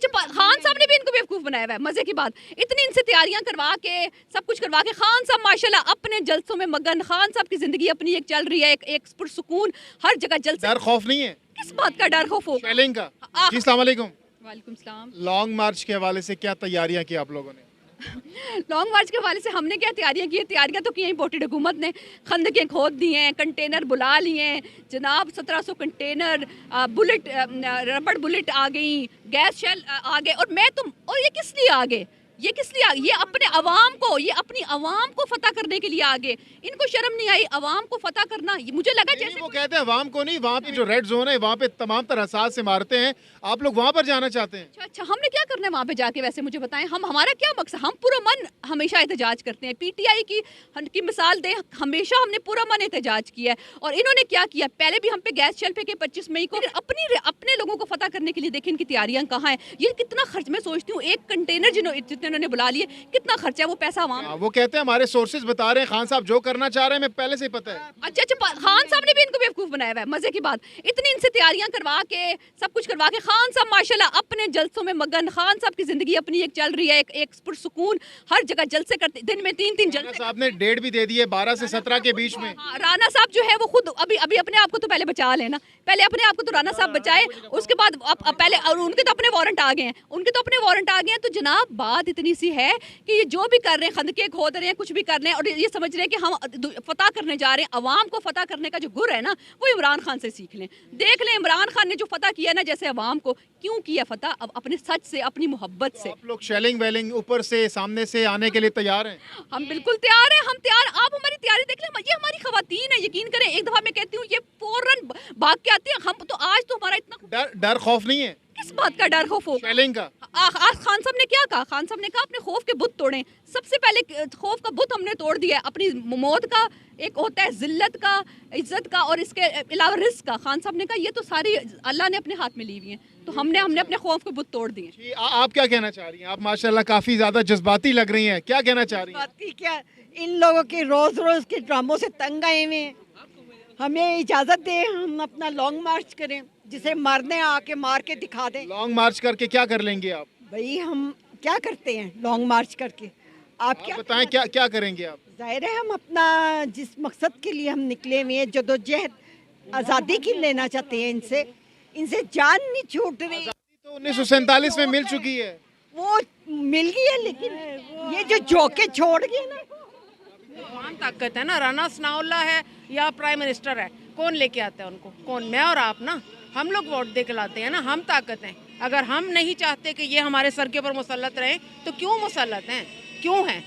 अच्छा खान साहब ने भी इनको बेवकूफ़ बनाया हुआ है। मज़े की बात, इतनी इनसे तैयारियां करवा के सब कुछ करवा के खान साहब माशाल्लाह अपने जलसों में मगन। खान साहब की ज़िंदगी अपनी एक चल रही है, एक पुरसुकून, हर जगह जलसे। डर खौफ नहीं है किस बात का डर खौफ होगा? शेलिंग का? आ- जी अस्सलाम वालेकुम। वालेकुम सलाम। लॉन्ग मार्च के हवाले से क्या तैयारियां की आप लोगों ने? लॉन्ग मार्च के हवाले से हमने क्या तैयारियां की है? तैयारियां तो की हैं इंपोर्टेड हुकूमत ने, खंदकें खोद दी हैं, कंटेनर बुला लिए हैं जनाब, 1700 कंटेनर, बुलेट, रबड़ बुलेट आ गई, गैस शेल आ गए। और मैं तुम और ये किस लिए आ गए? ये किस लिए आ गए? ये अपने अवाम को, ये अपनी अवाम को फतह करने के लिए आ गए। इनको शर्म नहीं आई अवाम को फतह करना? ये मुझे लगा नहीं, जैसे वो कहते हैं अवाम को नहीं, वहाँ पे जो रेड जोन है वहाँ पे तमाम तरह साज से मारते हैं, आप लोग वहाँ पर जाना चाहते हैं? अच्छा अच्छा, हमने क्या करना है वहाँ पे जाके? वैसे मुझे बताएं, हम हमारा क्या मकसद? हम पूरा मन हमेशा एहतजाज करते हैं। पीटीआई की मिसाल दें, हमेशा हमने पूरा मन एहतजाज किया है। और इन्होंने क्या किया? पहले भी हम पे गैस चल फेंके 25 मई को। अपने लोगों को फतह करने के लिए देखें इनकी तैयारियां कहाँ हैं। ये कितना खर्च, मैं सोचती हूँ एक कंटेनर जितने उन्होंने बुला लिए, कितना खर्चा है वो पैसा हाँ, वहाँ। वो कहते हैं हमारे सोर्सेज बता रहे हैं खान साहब जो करना चाह रहे हैं हमें पहले से ही पता है। अच्छा अच्छा, खान साहब ने भी इनको बेवकूफ़ बनाया हुआ है। मज़े की बात, इतनी इनसे तैयारियां करवा के सब कुछ करवा के खान साहब माशाल्लाह अपने जलसों में मगन। खान साहब की ज़िंदगी अपनी एक चल रही है, एक पुरसुकून, हर जगह जलसे करते, दिन में 3-3 राणा जलसे। साहब ने डेट भी दे दी है 12 से 17 के बीच में। हाँ, राणा साहब जो है वो खुद अभी अभी अपने आप को तो पहले बचा लेना, पहले अपने आप को तो राणा साहब बचाए, उसके बाद पहले। और उनके तो अपने वारंट आ गए हैं, उनके तो अपने वारंट आ गए हैं। तो जनाब बात इतनी सी है कि ये जो भी कर रहे हैं, खंदके खोद रहे हैं, कुछ भी कर रहे हैं, और ये समझ रहे हैं कि हम फतह करने जा रहे हैं। अवाम को फतह करने का जो गुर है ना, वो इमरान खान से सीख लें। देख लें इमरान खान ने जो फतह किया ना, जैसे अवाम को क्यों किया फतह, अब अपने सच से, अपनी मोहब्बत से। आप लोग शेलिंग वेलिंग ऊपर से सामने से आने के लिए तैयार हैं? हम बिल्कुल तैयार हैं, हम तैयार। आप हमारी तैयारी देख लें, ये हमारी खवातीन है, यकीन करें। एक दफा मैं कहती हूँ, ये फौरन भाग के आती है। हम तो आज तो हमारा इतना डर खौफ नहीं है किस बात का डर खौफ होगा? शेलिंग का? आज खान साहब ने क्या कहा? खान साहब ने कहा अपने खौफ के बुत तोड़ें। सबसे पहले खौफ का बुत हमने तोड़ दिया है। अपनी मौत का एक होता है, जिल्लत का, इज्जत का, और इसके अलावा रिस्क का। खान साहब ने कहा ये तो सारी अल्लाह ने अपने हाथ में ली हुई है, तो हमने अपने खौफ के बुत तोड़ दिए। जी, आप क्या कहना चाह रही हैं? आप माशाल्लाह काफी ज्यादा जज्बाती लग रही हैं, क्या कहना चाह रही हैं? बात की क्या, इन लोगों के रोज रोज के ड्रामों से तंग आए हुए हैं। हमें इजाजत दें, हम अपना लॉन्ग मार्च करें, जिसे मारने आके मार के दिखा दें। लॉन्ग मार्च करके क्या कर लेंगे आप? भाई हम क्या करते हैं लॉन्ग मार्च करके? आप क्या बताएं, क्या क्या करेंगे आप? जाहिर है हम अपना जिस मकसद के लिए हम निकले हुए हैं, जदोजहद आज़ादी की लेना चाहते हैं, इनसे जान नहीं छूट रही। तो 1947 में मिल चुकी है। वो मिल गई है, लेकिन ये जो झोंके छोड़ गए ना, कौन ताकत है ना, राना सनाउल्ला है या प्राइम मिनिस्टर है, कौन लेके आता है उनको? कौन? मैं और आप ना, हम लोग वोट दे के लाते हैं ना, हम ताकत हैं। अगर हम नहीं चाहते कि ये हमारे सर के ऊपर मुसल्लत रहे, तो क्यों मुसल्लत हैं? क्यों हैं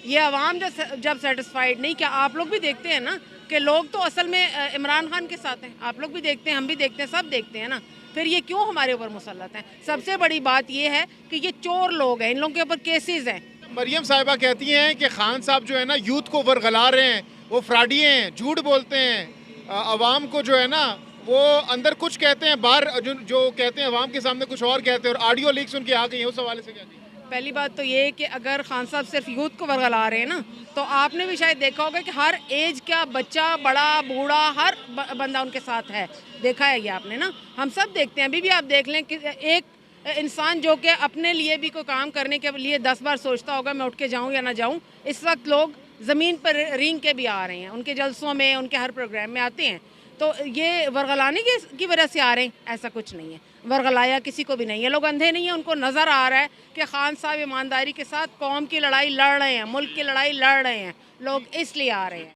ये अवाम जब सेटिस्फाइड नहीं? क्या आप लोग भी देखते हैं ना कि लोग तो असल में इमरान खान के साथ हैं? आप लोग भी देखते हैं, हम भी देखते हैं, सब देखते हैं ना। फिर ये क्यों हमारे ऊपर मुसल्लत हैं? सबसे बड़ी बात ये है कि ये चोर लोग हैं, इन लोगों के ऊपर केसेस हैं। मरियम साहिबा कहती हैं कि खान साहब जो है ना यूथ को वरगला रहे हैं, वो फ्रॉडिये हैं, झूठ बोलते हैं, अवाम को जो है ना वो अंदर कुछ कहते हैं, बाहर जो कहते हैं अवाम के सामने कुछ और कहते हैं, और ऑडियो लीक्स उनकी आ गई हैं। उस हवाले से क्या? पहली बात तो ये है कि अगर खान साहब सिर्फ यूथ को वरगला रहे हैं ना, तो आपने भी शायद देखा होगा कि हर एज का बच्चा, बड़ा बूढ़ा, हर बंदा उनके साथ है। देखा है ये आपने ना, हम सब देखते हैं। अभी भी आप देख लें कि एक इंसान जो कि अपने लिए भी कोई काम करने के लिए 10 बार सोचता होगा मैं उठ के जाऊँ या ना जाऊँ, इस वक्त लोग ज़मीन पर रेंग के भी आ रहे हैं, उनके जलसों में, उनके हर प्रोग्राम में आते हैं। तो ये वरगलाने की वजह से आ रहे हैं? ऐसा कुछ नहीं है, वरगलाया किसी को भी नहीं है। लोग अंधे नहीं हैं, उनको नज़र आ रहा है कि खान साहब ईमानदारी के साथ कौम की लड़ाई लड़ रहे हैं, मुल्क की लड़ाई लड़ रहे हैं, लोग इसलिए आ रहे हैं।